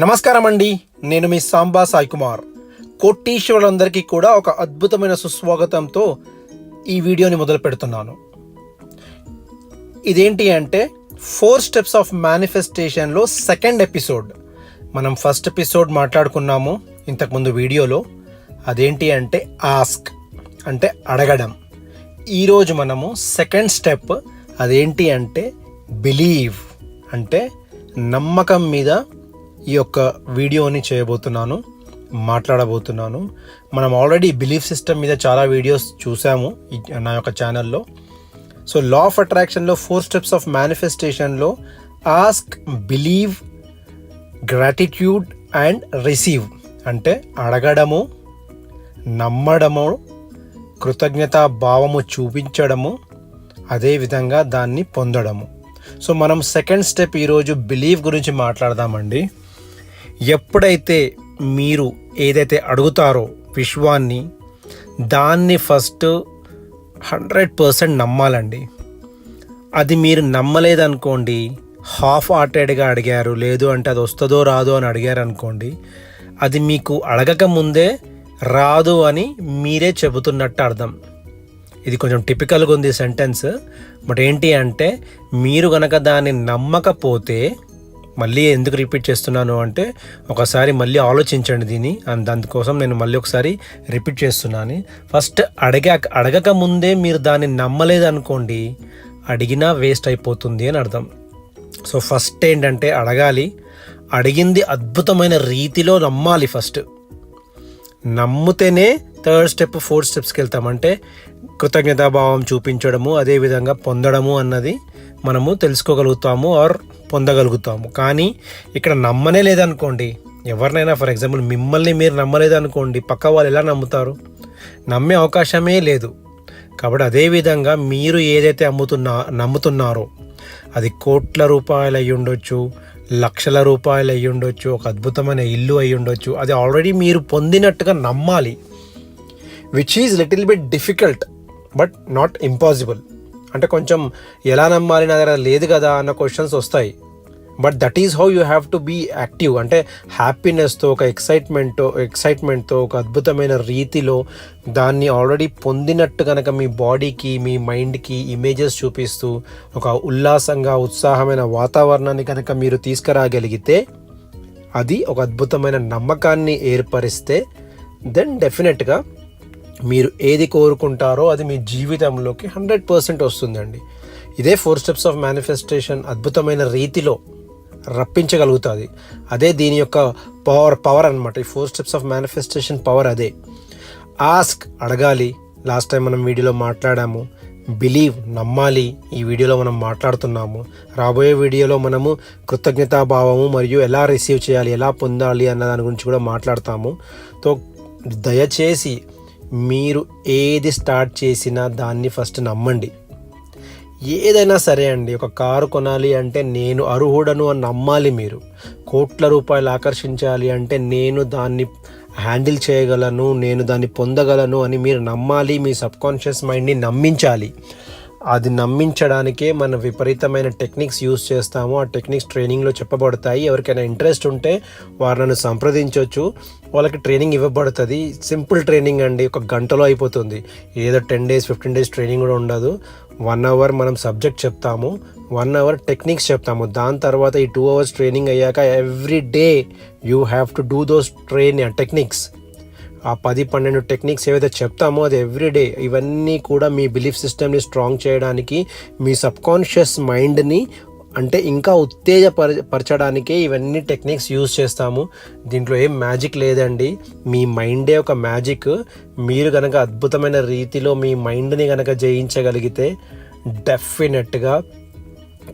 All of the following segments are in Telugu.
నమస్కారం అండి, నేను మీ సాంబా సాయి కుమార్. కోటీశ్వరులందరికీ కూడా ఒక అద్భుతమైన సుస్వాగతంతో ఈ వీడియోని మొదలు పెడుతున్నాను. ఇదేంటి అంటే 4 స్టెప్స్ ఆఫ్ మేనిఫెస్టేషన్లో సెకండ్ ఎపిసోడ్. మనం ఫస్ట్ ఎపిసోడ్ మాట్లాడుకున్నాము ఇంతకుముందు వీడియోలో. అదేంటి అంటే ఆస్క్ అంటే అడగడం. ఈరోజు మనము సెకండ్ స్టెప్ అదేంటి అంటే బిలీవ్ అంటే నమ్మకం మీద ఈ యొక్క వీడియోని మాట్లాడబోతున్నాను. మనం ఆల్రెడీ బిలీఫ్ సిస్టమ్ మీద చాలా వీడియోస్ చూసాము నా యొక్క ఛానల్లో. సో లా ఆఫ్ అట్రాక్షన్లో 4 స్టెప్స్ ఆఫ్ మేనిఫెస్టేషన్లో ask, believe, gratitude and receive అంటే అడగడము, నమ్మడము, కృతజ్ఞతా భావము చూపించడము, అదేవిధంగా దాన్ని పొందడము. సో మనం సెకండ్ స్టెప్ ఈరోజు బిలీవ్ గురించి మాట్లాడదామండి. ఎప్పుడైతే మీరు ఏదైతే అడుగుతారో విశ్వాన్ని, దాన్ని ఫస్ట్ 100% నమ్మాలండి. అది మీరు నమ్మలేదనుకోండి, హాఫ్ హార్టెడ్గా అడిగారు, లేదు అంటే అది వస్తుందో రాదో అని అడిగారు అనుకోండి, అది మీకు అడగక ముందే రాదు అని మీరే చెబుతున్నట్టు అర్థం. ఇది కొంచెం టిపికల్గా ఉంది సెంటెన్స్, బట్ ఏంటి అంటే మీరు కనుక దాన్ని నమ్మకపోతే, మళ్ళీ ఎందుకు రిపీట్ చేస్తున్నాను అంటే ఒకసారి మళ్ళీ ఆలోచించండి దీన్ని, దానికోసం నేను మళ్ళీ ఒకసారి రిపీట్ చేస్తున్నాను. ఫస్ట్ అడగక ముందే మీరు దాన్ని నమ్మలేదనుకోండి, అడిగినా వేస్ట్ అయిపోతుంది అని అర్థం. సో ఫస్ట్ ఏంటంటే అడగాలి, అడిగింది అద్భుతమైన రీతిలో నమ్మాలి. ఫస్ట్ నమ్మితేనే థర్డ్ స్టెప్ 4 స్టెప్స్కి వెళ్తాం. అంటే కృతజ్ఞతాభావం చూపించడము, అదేవిధంగా పొందడము అన్నది మనము తెలుసుకోగలుగుతాము ఆర్ పొందగలుగుతాము. కానీ ఇక్కడ నమ్మనే లేదనుకోండి, ఎవరినైనా ఫర్ ఎగ్జాంపుల్ మిమ్మల్ని మీరు నమ్మలేదనుకోండి, పక్క వాళ్ళు ఎలా నమ్ముతారు? నమ్మే అవకాశమే లేదు. కాబట్టి అదేవిధంగా మీరు ఏదైతే నమ్ముతున్నారో అది కోట్ల రూపాయలు అయ్యి ఉండొచ్చు, లక్షల రూపాయలు అయ్యి ఉండొచ్చు, ఒక అద్భుతమైన ఇల్లు అయ్యి ఉండొచ్చు, అది ఆల్రెడీ మీరు పొందినట్టుగా నమ్మాలి. Which is little bit difficult but not impossible. అంటే కొంచెం ఎలా నమ్మాలి, నా దగ్గర లేదు కదా అన్న క్వశ్చన్స్ వస్తాయి. But that is how you have to be active. అంటే హ్యాపీనెస్తో, ఒక ఎక్సైట్మెంట్తో ఒక అద్భుతమైన రీతిలో దాన్ని ఆల్రెడీ పొందినట్టు కనుక మీ బాడీకి, మీ మైండ్కి ఇమేజెస్ చూపిస్తూ ఒక ఉల్లాసంగా, ఉత్సాహమైన వాతావరణాన్ని కనుక మీరు తీసుకురాగలిగితే, అది ఒక అద్భుతమైన నమ్మకాన్ని ఏర్పరిస్తే, దెన్ డెఫినెట్గా మీరు ఏది కోరుకుంటారో అది మీ జీవితంలోకి 100% వస్తుందండి. ఇదే 4 స్టెప్స్ ఆఫ్ మేనిఫెస్టేషన్ అద్భుతమైన రీతిలో రప్పించగలుగుతుంది. అదే దీని యొక్క పవర్ అనమాట. ఈ 4 స్టెప్స్ ఆఫ్ మేనిఫెస్టేషన్ పవర్ అదే. ఆస్క్ అడగాలి, లాస్ట్ టైం మనం వీడియోలో మాట్లాడాము. బిలీవ్ నమ్మాలి, ఈ వీడియోలో మనం మాట్లాడుతున్నాము. రాబోయే వీడియోలో మనము కృతజ్ఞతాభావము మరియు ఎలా రిసీవ్ చేయాలి, ఎలా పొందాలి అన్న దాని గురించి కూడా మాట్లాడతాము. సో దయచేసి మీరు ఏది స్టార్ట్ చేసినా దాన్ని ఫస్ట్ నమ్మండి. ఏదైనా సరే అండి, ఒక కారు కొనాలి అంటే నేను అర్హుడను అని నమ్మాలి. మీరు కోట్ల రూపాయలు ఆకర్షించాలి అంటే నేను దాన్ని హ్యాండిల్ చేయగలను, నేను దాన్ని పొందగలను అని మీరు నమ్మాలి. మీ సబ్కాన్షియస్ మైండ్ని నమ్మించాలి. అది నమ్మించడానికే మనం విపరీతమైన టెక్నిక్స్ యూజ్ చేస్తాము. ఆ టెక్నిక్స్ ట్రైనింగ్లో చెప్పబడతాయి. ఎవరికైనా ఇంట్రెస్ట్ ఉంటే వారు నన్ను సంప్రదించవచ్చు, వాళ్ళకి ట్రైనింగ్ ఇవ్వబడుతుంది. సింపుల్ ట్రైనింగ్ అండి, ఒక గంటలో అయిపోతుంది. ఏదో 10 days 15 days ట్రైనింగ్ కూడా ఉండదు. 1 hour మనం సబ్జెక్ట్ చెప్తాము, 1 hour టెక్నిక్స్ చెప్తాము. దాని తర్వాత ఈ 2 hours ట్రైనింగ్ అయ్యాక every day you have to do those techniques. ఆ 10-12 టెక్నిక్స్ ఏవైతే చెప్తామో అది ఎవ్రీడే. ఇవన్నీ కూడా మీ బిలీఫ్ సిస్టమ్ని స్ట్రాంగ్ చేయడానికి, మీ సబ్కాన్షియస్ మైండ్ని అంటే ఇంకా ఉత్తేజపరచడానికే ఇవన్నీ టెక్నిక్స్ యూజ్ చేస్తాము. దీంట్లో ఏం మ్యాజిక్ లేదండి, మీ మైండే ఒక మ్యాజిక్. మీరు కనుక అద్భుతమైన రీతిలో మీ మైండ్ని కనుక జయించగలిగితే డెఫినెట్గా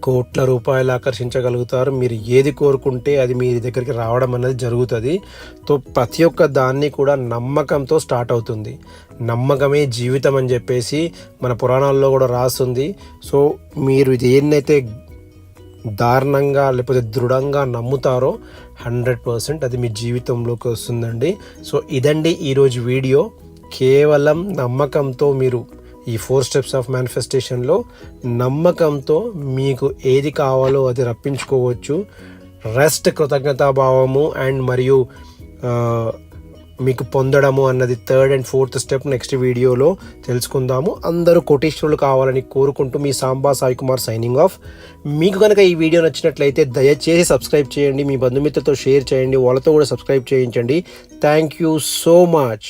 కోట్ల రూపాయలు ఆకర్షించగలుగుతారు. మీరు ఏది కోరుకుంటే అది మీ దగ్గరికి రావడం అనేది జరుగుతుంది. సో ప్రతి ఒక్క దాన్ని కూడా నమ్మకంతో స్టార్ట్ అవుతుంది. నమ్మకమే జీవితం అని చెప్పేసి మన పురాణాల్లో కూడా రాస్తుంది. సో మీరు దేన్నైతే దారుణంగా లేకపోతే దృఢంగా నమ్ముతారో 100% అది మీ జీవితంలోకి వస్తుందండి. సో ఇదండి ఈరోజు వీడియో. కేవలం నమ్మకంతో మీరు ఈ 4 స్టెప్స్ ఆఫ్ మేనిఫెస్టేషన్లో నమ్మకంతో మీకు ఏది కావాలో అది రప్పించుకోవచ్చు. రెస్ట్, కృతజ్ఞతాభావము అండ్ మరియు మీకు పొందడము అన్నది 3rd and 4th step next వీడియోలో తెలుసుకుందాము. అందరూ కోటీశ్వరులు కావాలని కోరుకుంటూ మీ సాంబా సాయి కుమార్ సైనింగ్ ఆఫ్. మీకు కనుక ఈ వీడియో నచ్చినట్లయితే దయచేసి సబ్స్క్రైబ్ చేయండి, మీ బంధుమిత్రులతో షేర్ చేయండి, వాళ్ళతో కూడా సబ్స్క్రైబ్ చేయించండి. Thank you so much.